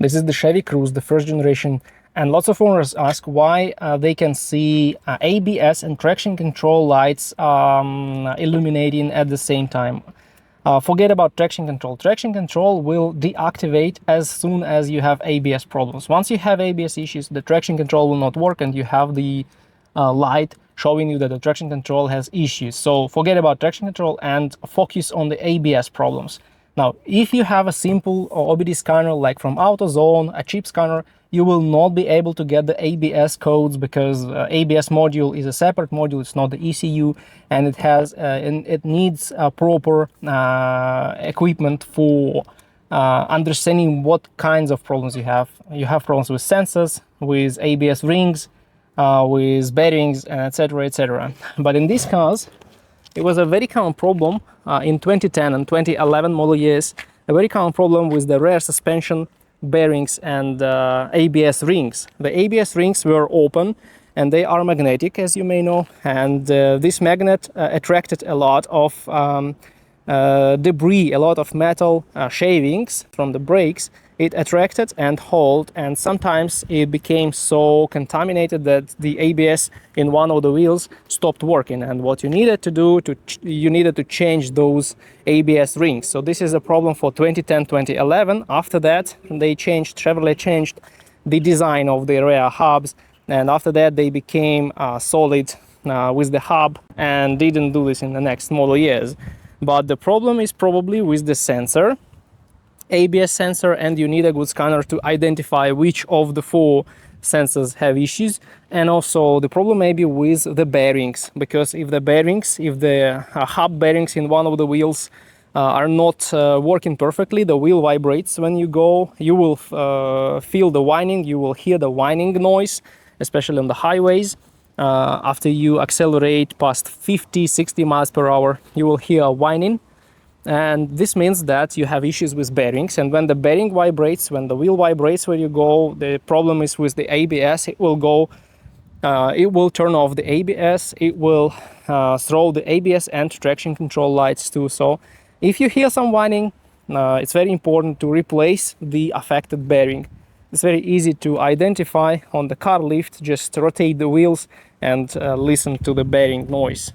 This is the Chevy Cruze, the first generation, and lots of owners ask why they can see ABS and traction control lights illuminating at the same time. Forget about traction control. Traction control will deactivate as soon as you have ABS problems. Once you have ABS issues, the traction control will not work and you have the light showing you that the traction control has issues. So forget about traction control and focus on the ABS problems. Now, if you have a simple OBD scanner like from AutoZone, a cheap scanner, you will not be able to get the ABS codes because ABS module is a separate module. It's not the ECU, and it needs proper equipment for understanding what kinds of problems you have. You have problems with sensors, with ABS rings, with bearings, etc., etc. But in these cars, it was a very common problem in 2010 and 2011 model years, a very common problem with the rear suspension bearings and ABS rings. The ABS rings were open and they are magnetic, as you may know, and this magnet attracted a lot of debris, a lot of metal shavings from the brakes. It attracted and held, and sometimes it became so contaminated that the ABS in one of the wheels stopped working, and what you needed to do, you needed to change those ABS rings. So this is a problem for 2010-2011. After that, Chevrolet changed the design of the rear hubs, and after that they became solid with the hub and didn't do this in the next model years. But the problem is probably with the sensor, ABS sensor, and you need a good scanner to identify which of the four sensors have issues. And also the problem may be with the bearings, because if the hub bearings in one of the wheels are not working perfectly, the wheel vibrates when you go. You will feel the whining, you will hear the whining noise, especially on the highways. After you accelerate past 50-60 miles per hour, you will hear whining. And this means that you have issues with bearings, and when the bearing vibrates, when the wheel vibrates where you go, the problem is with the ABS. It will turn off the ABS, it will throw the ABS and traction control lights too. So if you hear some whining, it's very important to replace the affected bearing. It's very easy to identify on the car lift. Just rotate the wheels and listen to the bearing noise.